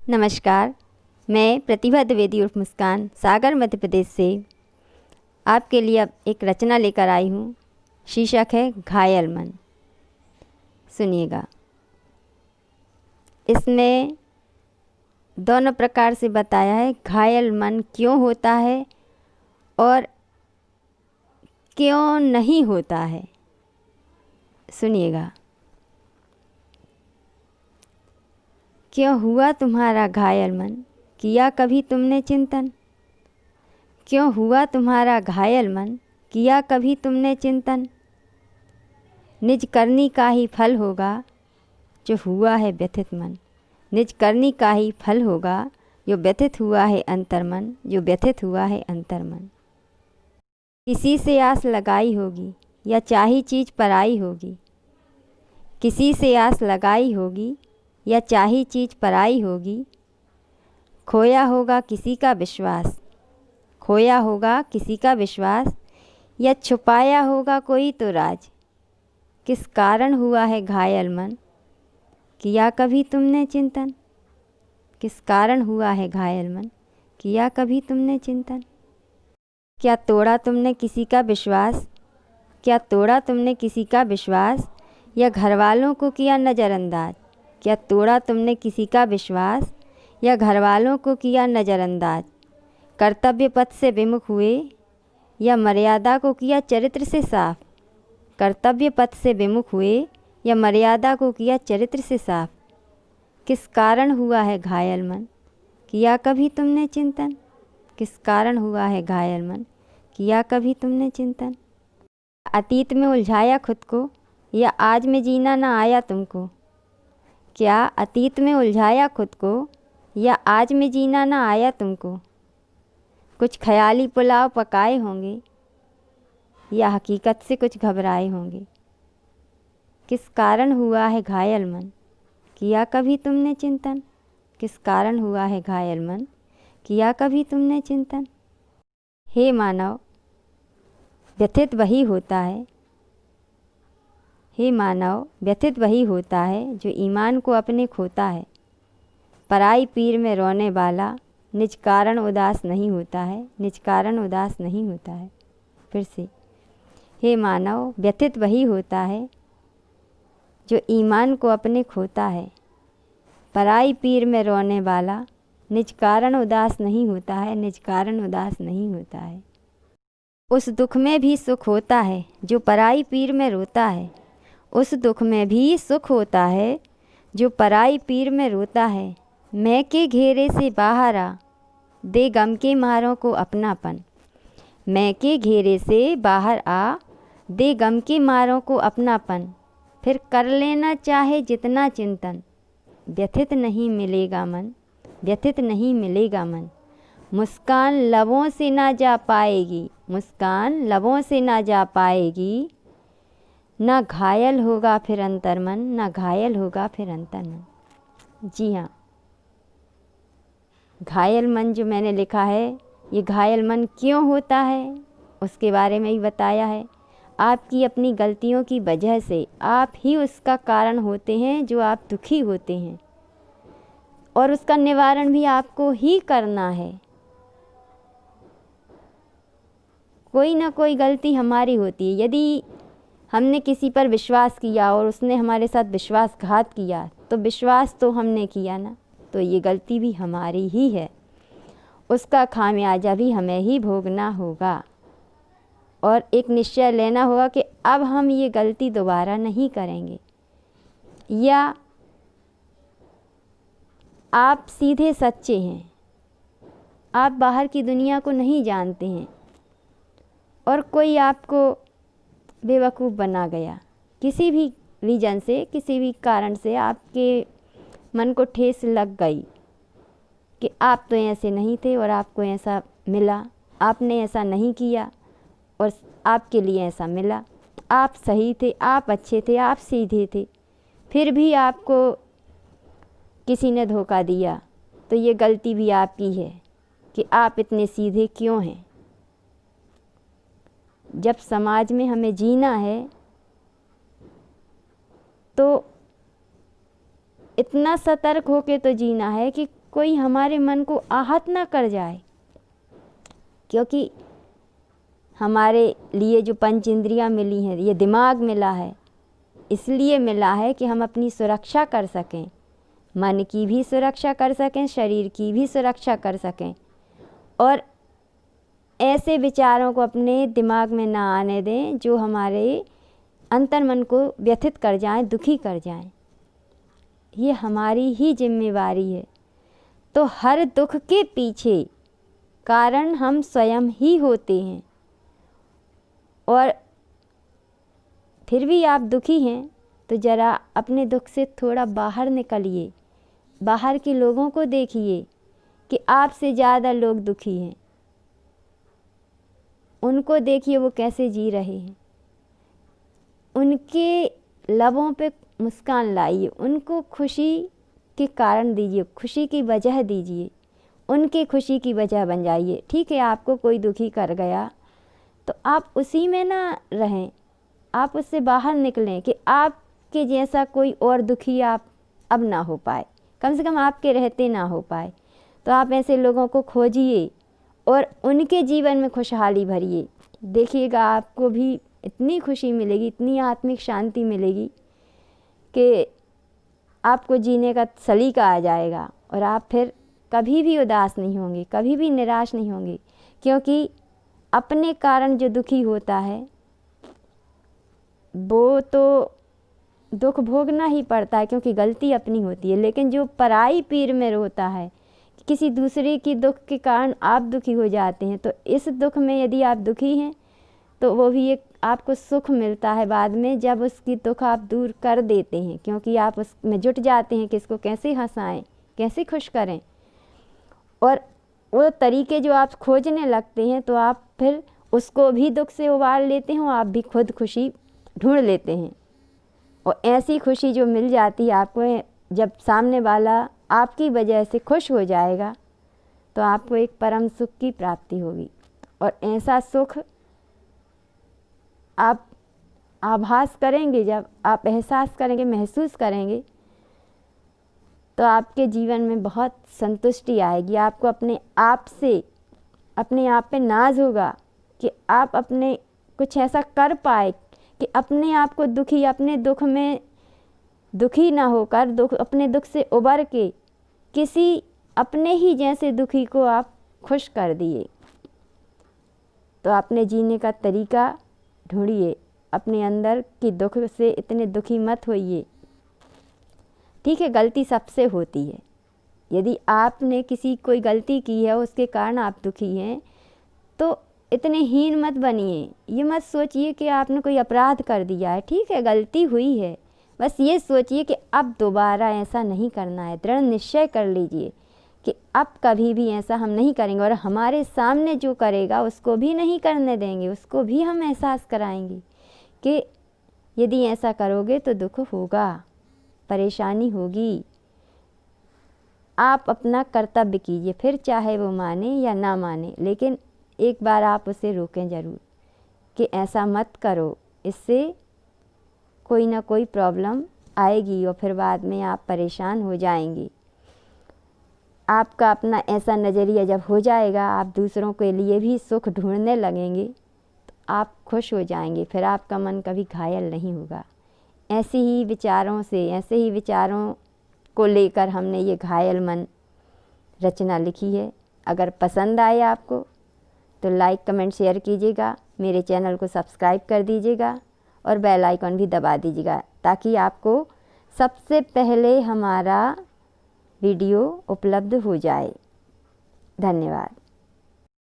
नमस्कार। मैं प्रतिभा द्विवेदी उर्फ मुस्कान सागर मध्य प्रदेश से आपके लिए अब एक रचना लेकर आई हूँ। शीर्षक है घायल मन। सुनिएगा। इसमें दोनों प्रकार से बताया है घायल मन क्यों होता है और क्यों नहीं होता है। सुनिएगा। क्यों हुआ तुम्हारा घायल मन, किया कभी तुमने चिंतन। क्यों हुआ तुम्हारा घायल मन, किया कभी तुमने चिंतन। निज करनी का ही फल होगा जो हुआ है व्यथित मन। निज करनी का ही फल होगा जो व्यथित हुआ है अंतर्मन, जो व्यथित हुआ है अंतर्मन। किसी से आस लगाई होगी या चाही चीज़ पराई होगी। किसी से आस लगाई होगी या चाही चीज़ पराई होगी। खोया होगा किसी का विश्वास, खोया होगा किसी का विश्वास, या छुपाया होगा कोई तो राज। किस कारण हुआ है घायल मन, किया कभी तुमने चिंतन। किस कारण हुआ है घायल मन, किया कभी तुमने चिंतन। क्या तोड़ा तुमने किसी का विश्वास, क्या तोड़ा तुमने किसी का विश्वास, या घर वालों को किया नज़रअंदाज। क्या तोड़ा तुमने किसी का विश्वास या घर वालों को किया नज़रअंदाज। कर्तव्य पथ से विमुख हुए या मर्यादा को किया चरित्र से साफ। कर्तव्य पथ से विमुख हुए या मर्यादा को किया चरित्र से साफ। किस कारण हुआ है घायल मन, किया कभी तुमने चिंतन। किस कारण हुआ है घायल मन, किया कभी तुमने चिंतन। अतीत में उलझाया खुद को या आज में जीना ना आया तुमको। क्या अतीत में उलझाया खुद को या आज में जीना ना आया तुमको। कुछ ख्याली पुलाव पकाए होंगे या हकीकत से कुछ घबराए होंगे। किस कारण हुआ है घायल मन, किया कभी तुमने चिंतन। किस कारण हुआ है घायल मन, किया कभी तुमने चिंतन। हे मानव, व्यथित वही होता है। हे मानव, व्यथित वही होता है जो ईमान को अपने खोता है। पराई पीर में रोने वाला निज कारण उदास नहीं होता है, निज कारण उदास नहीं होता है। फिर से, हे मानव, व्यथित वही होता है जो ईमान को अपने खोता है। पराई पीर में रोने वाला निज कारण उदास नहीं होता है, निज कारण उदास नहीं होता है। उस दुख में भी सुख होता है जो पराई पीर में रोता है। उस दुख में भी सुख होता है जो पराई पीर में रोता है। मैं के घेरे से बाहर आ, दे गम के मारों को अपनापन। मैं के घेरे से बाहर आ, दे गम के मारों को अपनापन। फिर कर लेना चाहे जितना चिंतन, व्यथित नहीं मिलेगा मन, व्यथित नहीं मिलेगा मन। मुस्कान लबों से ना जा पाएगी, मुस्कान लबों से ना जा पाएगी। ना घायल होगा फिर अंतर्मन, ना घायल होगा फिर अंतर्मन। जी हाँ, घायल मन जो मैंने लिखा है, ये घायल मन क्यों होता है उसके बारे में ही बताया है। आपकी अपनी गलतियों की वजह से आप ही उसका कारण होते हैं जो आप दुखी होते हैं, और उसका निवारण भी आपको ही करना है। कोई ना कोई गलती हमारी होती है। यदि हमने किसी पर विश्वास किया और उसने हमारे साथ विश्वासघात किया, तो विश्वास तो हमने किया ना, तो ये गलती भी हमारी ही है। उसका खामियाजा भी हमें ही भोगना होगा और एक निश्चय लेना होगा कि अब हम ये गलती दोबारा नहीं करेंगे। या आप सीधे सच्चे हैं, आप बाहर की दुनिया को नहीं जानते हैं और कोई आपको बेवकूफ़ बना गया, किसी भी रीज़न से, किसी भी कारण से आपके मन को ठेस लग गई कि आप तो ऐसे नहीं थे और आपको ऐसा मिला, आपने ऐसा नहीं किया और आपके लिए ऐसा मिला। आप सही थे, आप अच्छे थे, आप सीधे थे, फिर भी आपको किसी ने धोखा दिया, तो ये गलती भी आपकी है कि आप इतने सीधे क्यों हैं। जब समाज में हमें जीना है तो इतना सतर्क होके तो जीना है कि कोई हमारे मन को आहत ना कर जाए, क्योंकि हमारे लिए जो पंच इंद्रियाँ मिली हैं, ये दिमाग मिला है, इसलिए मिला है कि हम अपनी सुरक्षा कर सकें, मन की भी सुरक्षा कर सकें, शरीर की भी सुरक्षा कर सकें, और ऐसे विचारों को अपने दिमाग में ना आने दें जो हमारे अंतर्मन को व्यथित कर जाएं, दुखी कर जाएं। ये हमारी ही जिम्मेवारी है। तो हर दुख के पीछे कारण हम स्वयं ही होते हैं, और फिर भी आप दुखी हैं तो ज़रा अपने दुख से थोड़ा बाहर निकलिए, बाहर के लोगों को देखिए कि आपसे ज़्यादा लोग दुखी हैं, उनको देखिए वो कैसे जी रहे हैं, उनके लबों पे मुस्कान लाइए, उनको खुशी के कारण दीजिए, खुशी की वजह दीजिए, उनके खुशी की वजह बन जाइए। ठीक है, आपको कोई दुखी कर गया तो आप उसी में ना रहें, आप उससे बाहर निकलें कि आपके जैसा कोई और दुखी आप अब ना हो पाए, कम से कम आपके रहते ना हो पाए। तो आप ऐसे लोगों को खोजिए और उनके जीवन में खुशहाली भरिए, देखिएगा आपको भी इतनी खुशी मिलेगी, इतनी आत्मिक शांति मिलेगी कि आपको जीने का सलीका आ जाएगा, और आप फिर कभी भी उदास नहीं होंगे, कभी भी निराश नहीं होंगे, क्योंकि अपने कारण जो दुखी होता है वो तो दुख भोगना ही पड़ता है, क्योंकि गलती अपनी होती है। लेकिन जो पराई पीर में रोता है, किसी दूसरे की दुख के कारण आप दुखी हो जाते हैं, तो इस दुख में यदि आप दुखी हैं तो वो भी एक आपको सुख मिलता है बाद में, जब उसकी दुख आप दूर कर देते हैं, क्योंकि आप उसमें जुट जाते हैं कि इसको कैसे हंसाएं, कैसे खुश करें, और वो तरीके जो आप खोजने लगते हैं तो आप फिर उसको भी दुख से उबार लेते हैं, आप भी खुद खुशी ढूंढ लेते हैं। और ऐसी खुशी जो मिल जाती है आपको, जब सामने वाला आपकी वजह से खुश हो जाएगा तो आपको एक परम सुख की प्राप्ति होगी। और ऐसा सुख आप आभास करेंगे, जब आप एहसास करेंगे, महसूस करेंगे, तो आपके जीवन में बहुत संतुष्टि आएगी। आपको अपने आप से, अपने आप पे नाज होगा कि आप अपने कुछ ऐसा कर पाए कि अपने आप को दुखी, अपने दुख में दुखी ना होकर अपने दुख से उबर के किसी अपने ही जैसे दुखी को आप खुश कर दिए। तो अपने जीने का तरीका ढूंढिए, अपने अंदर की दुख से इतने दुखी मत होइए। ठीक है, गलती सबसे होती है, यदि आपने किसी कोई गलती की है उसके कारण आप दुखी हैं तो इतने हीन मत बनिए, ये मत सोचिए कि आपने कोई अपराध कर दिया है। ठीक है, गलती हुई है, बस ये सोचिए कि अब दोबारा ऐसा नहीं करना है। दृढ़ निश्चय कर लीजिए कि अब कभी भी ऐसा हम नहीं करेंगे, और हमारे सामने जो करेगा उसको भी नहीं करने देंगे, उसको भी हम एहसास कराएंगे कि यदि ऐसा करोगे तो दुख होगा, परेशानी होगी। आप अपना कर्तव्य कीजिए, फिर चाहे वो माने या ना माने, लेकिन एक बार आप उसे रोकें ज़रूर कि ऐसा मत करो, इससे कोई ना कोई प्रॉब्लम आएगी और फिर बाद में आप परेशान हो जाएंगे। आपका अपना ऐसा नज़रिया जब हो जाएगा, आप दूसरों के लिए भी सुख ढूंढने लगेंगे तो आप खुश हो जाएंगे, फिर आपका मन कभी घायल नहीं होगा। ऐसे ही विचारों को लेकर हमने ये घायल मन रचना लिखी है। अगर पसंद आए आपको तो लाइक, कमेंट, शेयर कीजिएगा, मेरे चैनल को सब्सक्राइब कर दीजिएगा और बेल आइकन भी दबा दीजिएगा, ताकि आपको सबसे पहले हमारा वीडियो उपलब्ध हो जाए। धन्यवाद।